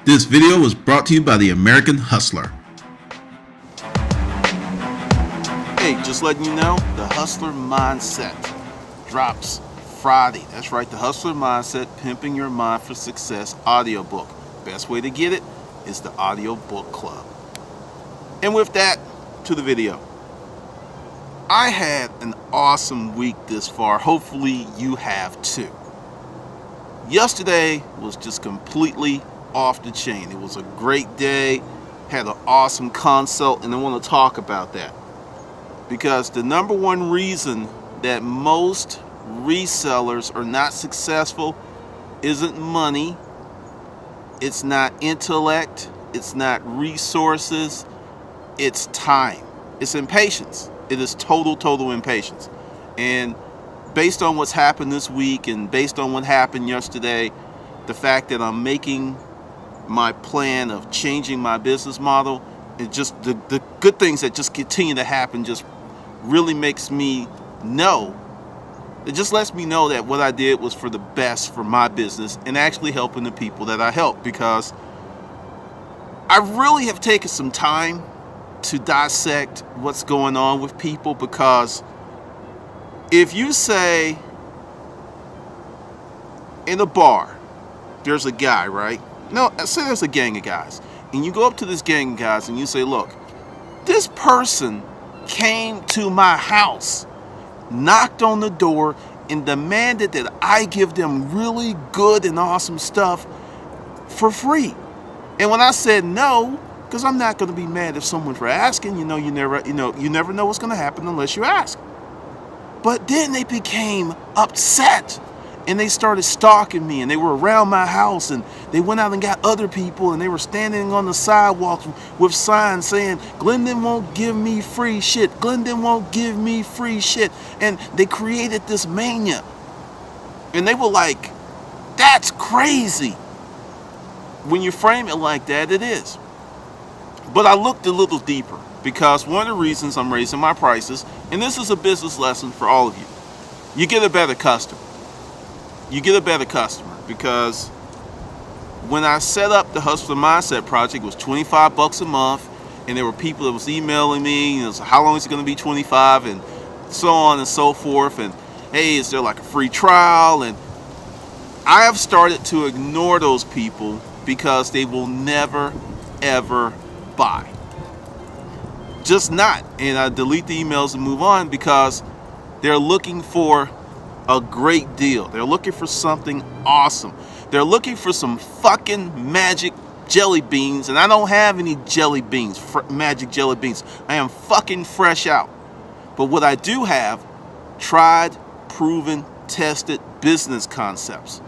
This video was brought to you by the American Hustler. Hey, just letting you know, the Hustler Mindset drops Friday. That's right, the Hustler Mindset, Pimping Your Mind for Success audiobook. Best way to get it is the audiobook club. And with that, to the video. I had an awesome week this far. Hopefully you have too. Yesterday was just completely off the chain. It was a great day, had an awesome consult, and I want to talk about that. Because the number one reason that most resellers are not successful isn't money, it's not intellect, it's not resources, it's time. It's impatience. It is total impatience. And based on what's happened this week and based on what happened yesterday, the fact that I'm making my plan of changing my business model, and just the good things that just continue to happen just really makes me know, it just lets me know that what I did was for the best for my business and actually helping the people that I help. Because I really have taken some time to dissect what's going on with people. Because if you say in a bar there's a guy, right? No, say there's a gang of guys, and you go up to this gang of guys and you say, look, this person came to my house, knocked on the door, and demanded that I give them really good and awesome stuff for free. And when I said no, because I'm not going to be mad if someone for asking, you never know what's going to happen unless you ask. But then they became upset, and they started stalking me, and they were around my house, and they went out and got other people, and they were standing on the sidewalk with signs saying, Glendon won't give me free shit. Glendon won't give me free shit. And they created this mania. And they were like, that's crazy. When you frame it like that, it is. But I looked a little deeper, because one of the reasons I'm raising my prices, and this is a business lesson for all of you, you get a better customer. You get a better customer, because when I set up the Hustler Mindset project, it was $25 a month, and there were people that was emailing me, so how long is it going to be 25, and so on and so forth, and hey, is there like a free trial? And I have started to ignore those people because they will never ever buy. Just not. And I delete the emails and move on, because they're looking for a great deal. They're looking for something awesome. They're looking for some fucking magic jelly beans, and I don't have any jelly beans, magic jelly beans. I am fucking fresh out. But what I do have, tried, proven, tested business concepts.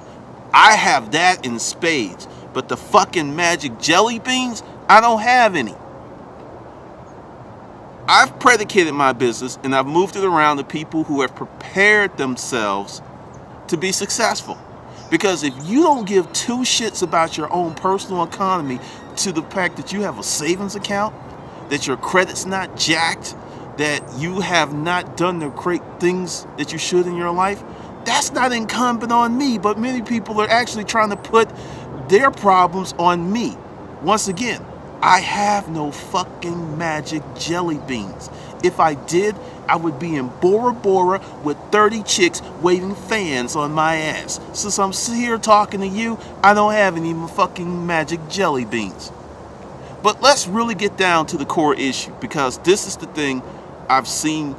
I have that in spades. But the fucking magic jelly beans, I don't have any. I've predicated my business, and I've moved it around to people who have prepared themselves to be successful. Because if you don't give two shits about your own personal economy, to the fact that you have a savings account, that your credit's not jacked, that you have not done the great things that you should in your life, that's not incumbent on me. But many people are actually trying to put their problems on me. Once again, I have no fucking magic jelly beans. If I did, I would be in Bora Bora with 30 chicks waving fans on my ass. Since I'm here talking to you, I don't have any fucking magic jelly beans. But let's really get down to the core issue, because this is the thing I've seen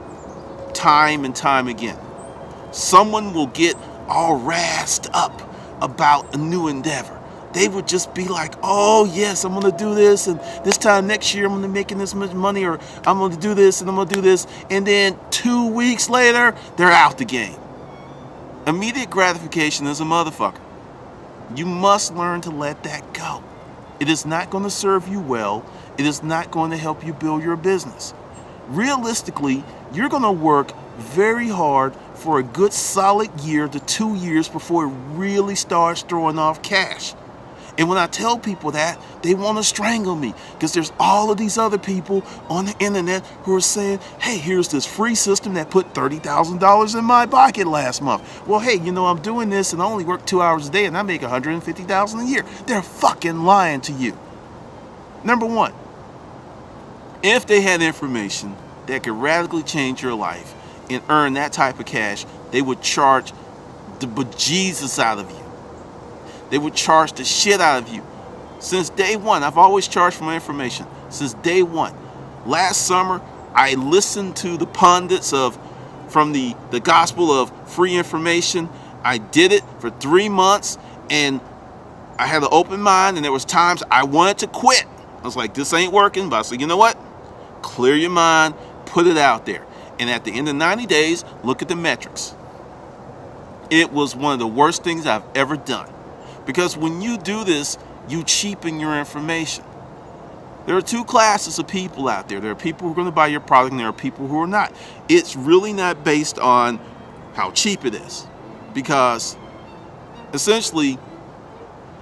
time and time again. Someone will get all razzed up about a new endeavor. They would just be like, oh yes, I'm going to do this, and this time next year I'm going to be making this much money, or I'm going to do this and I'm going to do this, and then 2 weeks later, they're out the game. Immediate gratification is a motherfucker. You must learn to let that go. It is not going to serve you well. It is not going to help you build your business. Realistically, you're going to work very hard for a good solid year to 2 years before it really starts throwing off cash. And when I tell people that, they want to strangle me because there's all of these other people on the internet who are saying, hey, here's this free system that put $30,000 in my pocket last month. Well, hey, I'm doing this and I only work 2 hours a day and I make $150,000 a year. They're fucking lying to you. Number one, if they had information that could radically change your life and earn that type of cash, they would charge the bejesus out of you. They would charge the shit out of you. Since day one, I've always charged for my information. Since day one. Last summer, I listened to the pundits from the gospel of free information. I did it for 3 months, and I had an open mind, and there was times I wanted to quit. I was like, this ain't working. But I said, you know what? Clear your mind, put it out there. And at the end of 90 days, look at the metrics. It was one of the worst things I've ever done. Because when you do this, you cheapen your information. There are two classes of people out there. There are people who are going to buy your product and there are people who are not. It's really not based on how cheap it is. Because essentially,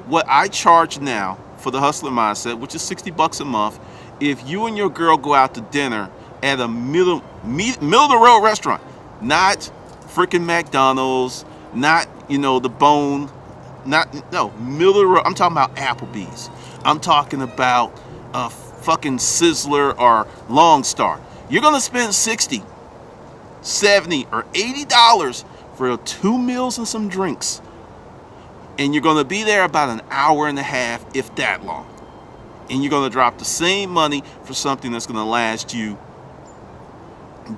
what I charge now for the Hustler Mindset, which is $60 a month, if you and your girl go out to dinner at a middle of the road restaurant, not freaking McDonald's, not, the Bone, middle of the road. I'm talking about Applebee's. I'm talking about fucking Sizzler or Long Star. You're going to spend $60, $70, or $80 for 2 meals and some drinks. And you're going to be there about an hour and a half, if that long. And you're going to drop the same money for something that's going to last you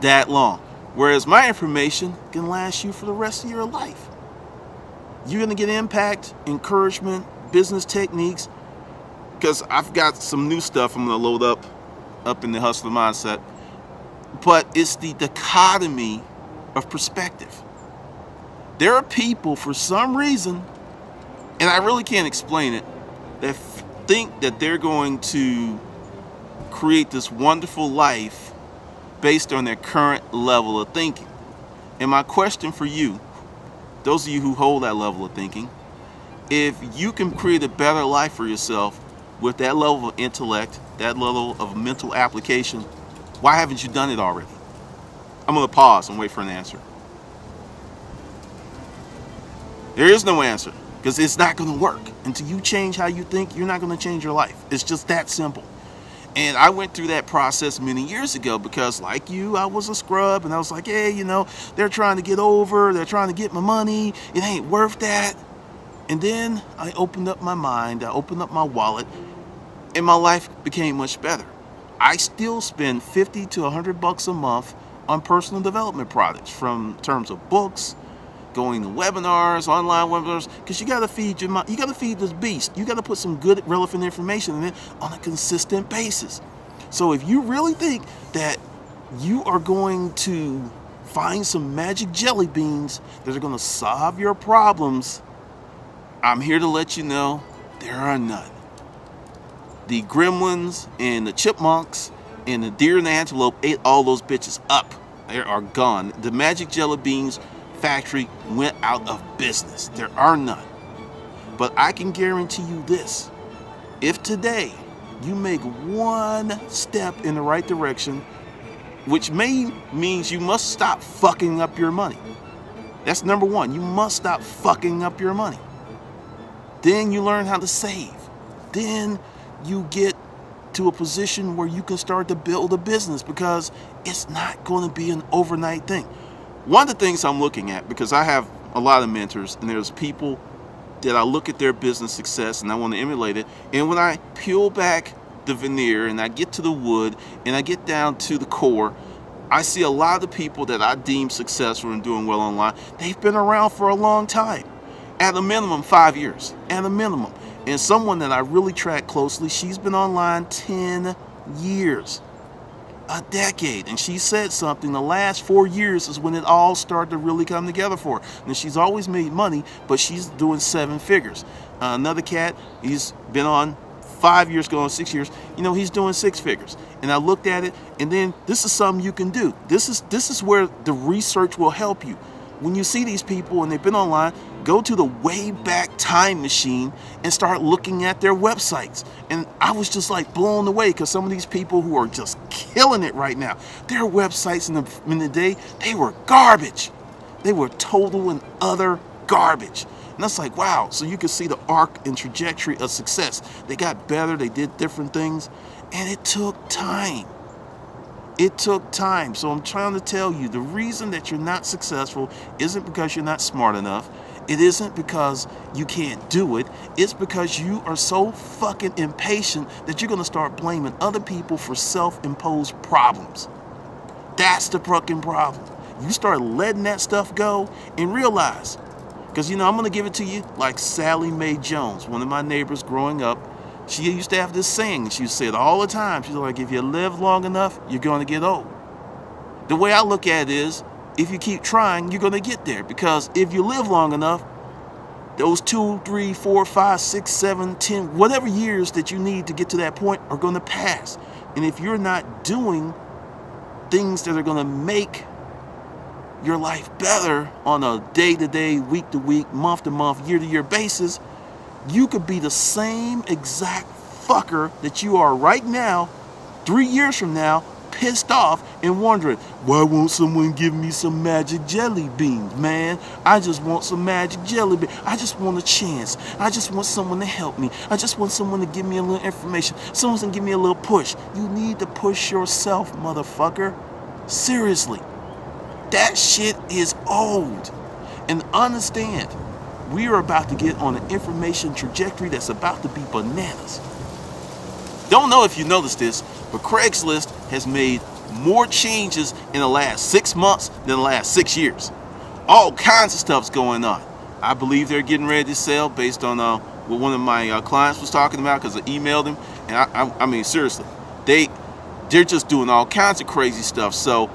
that long. Whereas my information can last you for the rest of your life. You're going to get impact, encouragement, business techniques. Because I've got some new stuff I'm going to load up in the Hustler Mindset. But it's the dichotomy of perspective. There are people, for some reason, and I really can't explain it, that think that they're going to create this wonderful life based on their current level of thinking. And my question for you, those of you who hold that level of thinking, if you can create a better life for yourself with that level of intellect, that level of mental application, why haven't you done it already? I'm going to pause and wait for an answer. There is no answer, because it's not going to work. Until you change how you think, you're not going to change your life. It's just that simple. And I went through that process many years ago because, like you, I was a scrub, and I was like, hey, they're trying to get over, they're trying to get my money, it ain't worth that. And then I opened up my mind, I opened up my wallet, and my life became much better. I still spend $50 to $100 a month on personal development products, from terms of books, going to webinars, online webinars, because you got to feed your mind. You got to feed this beast. You got to put some good, relevant information in it on a consistent basis. So if you really think that you are going to find some magic jelly beans that are going to solve your problems, I'm here to let you know there are none. The gremlins and the chipmunks and the deer and the antelope ate all those bitches up. They are gone. The magic jelly beans factory went out of business. There are none. But I can guarantee you this. If today you make one step in the right direction, which means you must stop fucking up your money. That's number one. You must stop fucking up your money. Then you learn how to save. Then you get to a position where you can start to build a business, because it's not going to be an overnight thing. One of the things I'm looking at, because I have a lot of mentors, and there's people that I look at their business success and I want to emulate it. And when I peel back the veneer and I get to the wood and I get down to the core, I see a lot of the people that I deem successful and doing well online. They've been around for a long time. At a minimum, 5 years. At a minimum. And someone that I really track closely, she's been online 10 years. A decade. And she said something, the last 4 years is when it all started to really come together for her. And she's always made money, but she's doing 7 figures. Another cat, he's been on 5 years, going on 6 years, he's doing 6 figures. And I looked at it, and then this is something you can do. This is where the research will help you. When you see these people and they've been online, go to the way back time machine and start looking at their websites. And I was just like blown away because some of these people who are just killing it right now, their websites in the day, they were garbage. They were total and utter garbage. And that's like, wow. So you can see the arc and trajectory of success. They got better. They did different things. And it took time. It took time. So I'm trying to tell you, the reason that you're not successful isn't because you're not smart enough. It isn't because you can't do it. It's because you are so fucking impatient that you're going to start blaming other people for self-imposed problems. That's the fucking problem. You start letting that stuff go and realize, because, I'm going to give it to you like Sally Mae Jones, one of my neighbors growing up. She used to have this saying, she used to say it all the time. She's like, if you live long enough, you're going to get old. The way I look at it is, if you keep trying, you're going to get there. Because if you live long enough, those 2, 3, 4, 5, 6, 7, 10, whatever years that you need to get to that point are going to pass. And if you're not doing things that are going to make your life better on a day-to-day, week-to-week, month-to-month, year-to-year basis, you could be the same exact fucker that you are right now, 3 years from now, pissed off and wondering, why won't someone give me some magic jelly beans, man? I just want some magic jelly beans. I just want a chance. I just want someone to help me. I just want someone to give me a little information. Someone can give me a little push. You need to push yourself, motherfucker. Seriously. That shit is old. And understand, we are about to get on an information trajectory that's about to be bananas. Don't know if you noticed this, but Craigslist has made more changes in the last 6 months than the last 6 years. All kinds of stuff's going on. I believe they're getting ready to sell based on what one of my clients was talking about, because I emailed him. And I mean, seriously, they're just doing all kinds of crazy stuff. So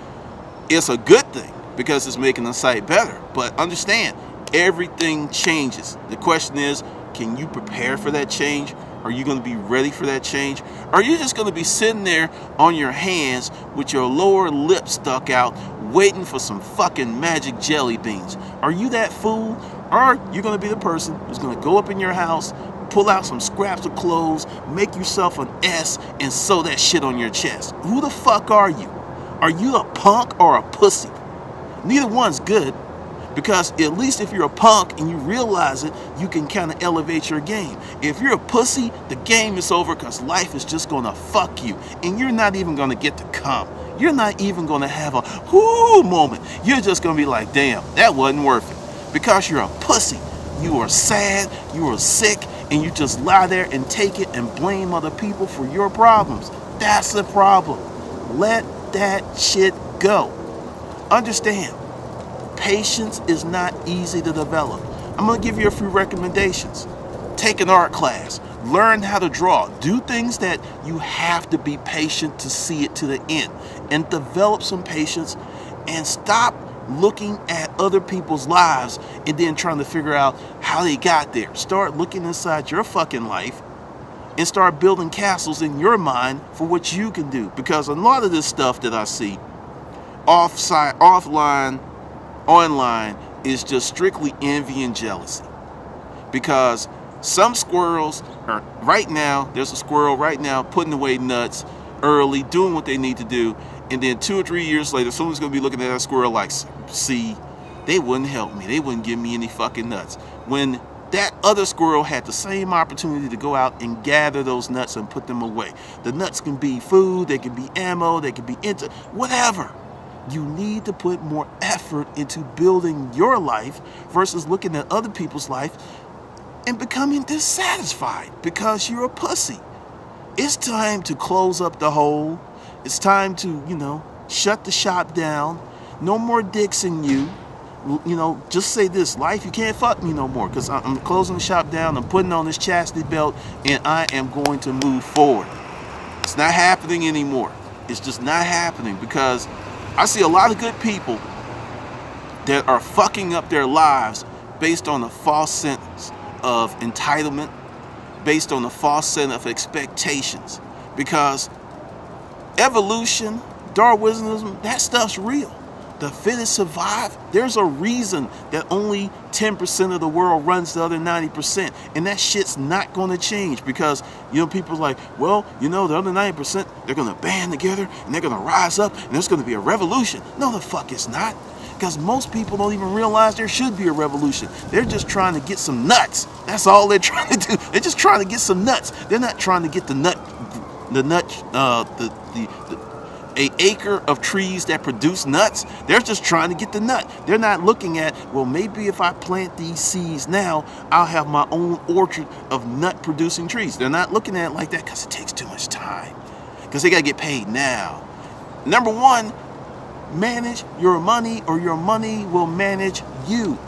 it's a good thing because it's making the site better. But understand, everything changes. The question is, can you prepare for that change? Are you going to be ready for that change? Are you just going to be sitting there on your hands with your lower lip stuck out, waiting for some fucking magic jelly beans? Are you that fool? Or are you going to be the person who's going to go up in your house, pull out some scraps of clothes, make yourself an S, and sew that shit on your chest? Who the fuck are you? Are you a punk or a pussy? Neither one's good. Because at least if you're a punk and you realize it, you can kind of elevate your game. If you're a pussy, the game is over because life is just going to fuck you. And you're not even going to get to come. You're not even going to have a whoo moment. You're just going to be like, damn, that wasn't worth it. Because you're a pussy. You are sad, you are sick, and you just lie there and take it and blame other people for your problems. That's the problem. Let that shit go. Understand. Patience is not easy to develop. I'm going to give you a few recommendations. Take an art class. Learn how to draw. Do things that you have to be patient to see it to the end. And develop some patience and stop looking at other people's lives and then trying to figure out how they got there. Start looking inside your fucking life and start building castles in your mind for what you can do. Because a lot of this stuff that I see offline, online is just strictly envy and jealousy. Because some squirrels are right now, there's a squirrel right now putting away nuts early, doing what they need to do, and then 2 or 3 years later, someone's going to be looking at that squirrel like, see, they wouldn't help me. They wouldn't give me any fucking nuts. When that other squirrel had the same opportunity to go out and gather those nuts and put them away. The nuts can be food, they can be ammo, they can be whatever. You need to put more effort into building your life versus looking at other people's life and becoming dissatisfied because you're a pussy. It's time to close up the hole. It's time to, shut the shop down. No more dicks in you. Just say this, life, you can't fuck me no more because I'm closing the shop down. I'm putting on this chastity belt and I am going to move forward. It's not happening anymore. It's just not happening because I see a lot of good people that are fucking up their lives based on a false sense of entitlement, based on a false sense of expectations. Because evolution, Darwinism, that stuff's real. The fittest survive. There's a reason that only 10% of the world runs the other 90%. And that shit's not going to change because, people are like, well, the other 90%, they're going to band together and they're going to rise up and there's going to be a revolution. No, the fuck it's not. Because most people don't even realize there should be a revolution. They're just trying to get some nuts. That's all they're trying to do. They're just trying to get some nuts. They're not trying to get a acre of trees that produce nuts. They're just trying to get the nut. They're not looking at, well, maybe if I plant these seeds now, I'll have my own orchard of nut producing trees. They're not looking at it like that because it takes too much time. Because they got to get paid now. Number one, manage your money or your money will manage you.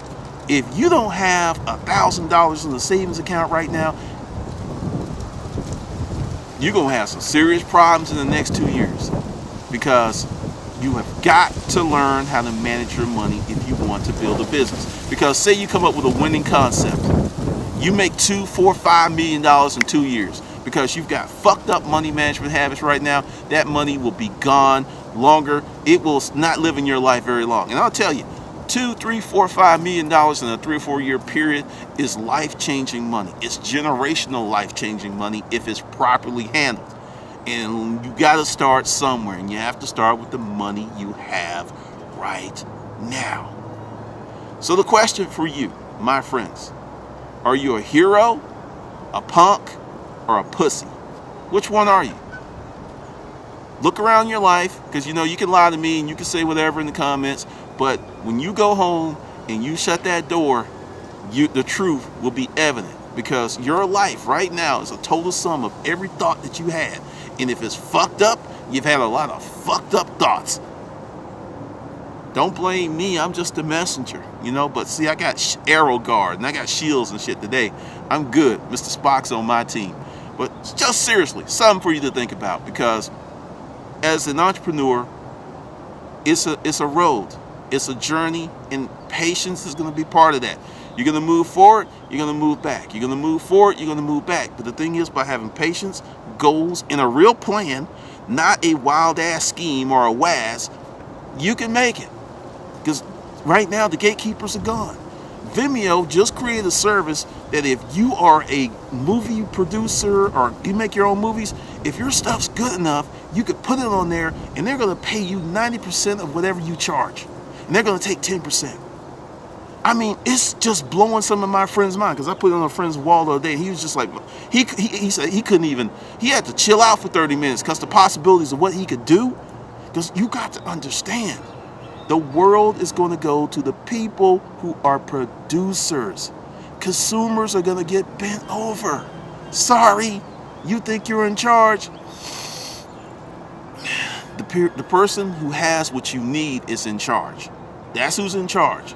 If you don't have $1,000 in the savings account right now, you're going to have some serious problems in the next 2 years. Because you have got to learn how to manage your money if you want to build a business. Because say you come up with a winning concept, you make $2, $4, $5 million in 2 years because you've got fucked up money management habits right now. That money will be gone longer. It will not live in your life very long. And I'll tell you, $2, $3, $4, $5 million in a 3 or 4 year period is life-changing money. It's generational life-changing money if it's properly handled. And you got to start somewhere, and you have to start with the money you have right now. So the question for you, my friends, are you a hero, a punk, or a pussy? Which one are you? Look around your life, because you can lie to me and you can say whatever in the comments, but when you go home and you shut that door, the truth will be evident, because your life right now is a total sum of every thought that you had. And if it's fucked up, you've had a lot of fucked up thoughts. Don't blame me, I'm just a messenger, But see, I got arrow guard and I got shields and shit today. I'm good. Mr. Spock's on my team. But just seriously, something for you to think about, because as an entrepreneur, it's a road. It's a journey, and patience is going to be part of that. You're going to move forward, you're going to move back. You're going to move forward, you're going to move back. But the thing is, by having patience, goals, and a real plan, not a wild-ass scheme or a WAS, you can make it. Because right now, the gatekeepers are gone. Vimeo just created a service that if you are a movie producer or you make your own movies, if your stuff's good enough, you could put it on there, and they're going to pay you 90% of whatever you charge. And they're going to take 10%. I mean, it's just blowing some of my friends' mind, because I put it on a friend's wall the other day, and he was just like, he said he couldn't even, he had to chill out for 30 minutes because the possibilities of what he could do, because you got to understand, the world is going to go to the people who are producers. Consumers are going to get bent over. Sorry, you think you're in charge. The person who has what you need is in charge. That's who's in charge.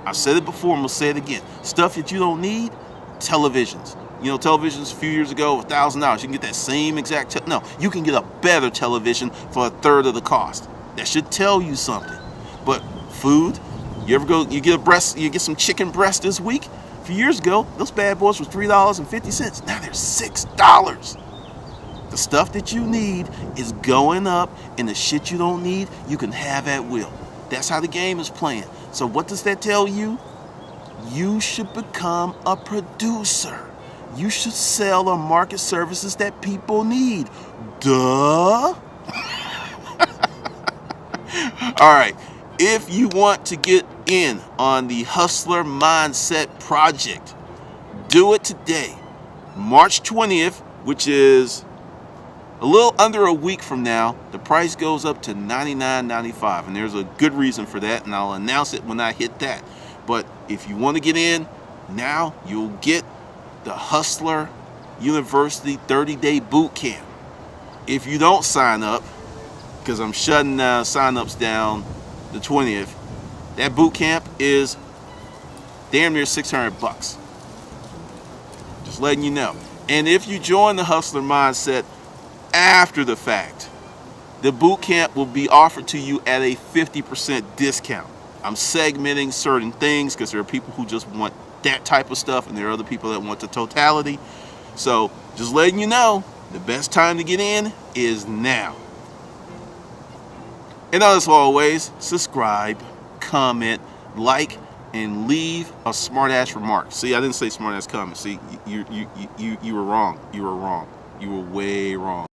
I've said it before, I'm going to say it again. Stuff that you don't need, televisions. Televisions a few years ago, $1,000. You can get that same exact, no, you can get a better television for a third of the cost. That should tell you something. But food, you get some chicken breast this week? A few years ago, those bad boys were $3.50. Now they're $6. The stuff that you need is going up, and the shit you don't need, you can have at will. That's how the game is playing. So what does that tell you? You should become a producer. You should sell or market services that people need. Duh. All right. If you want to get in on the Hustler Mindset Project, do it today. March 20th, which is a little under a week from now, the price goes up to $99.95, and there's a good reason for that, and I'll announce it when I hit that. But if you want to get in now, you'll get the Hustler University 30-day boot camp. If you don't sign up, because I'm shutting sign-ups down the 20th, that boot camp is damn near $600. Just letting you know. And if you join the Hustler Mindset after the fact, the boot camp will be offered to you at a 50% discount. I'm segmenting certain things because there are people who just want that type of stuff, and there are other people that want the totality. So just letting you know, the best time to get in is now. And as always, subscribe, comment, like, and leave a smart-ass remark. See, I didn't say smart-ass comment. See, you were wrong. You were wrong. You were way wrong.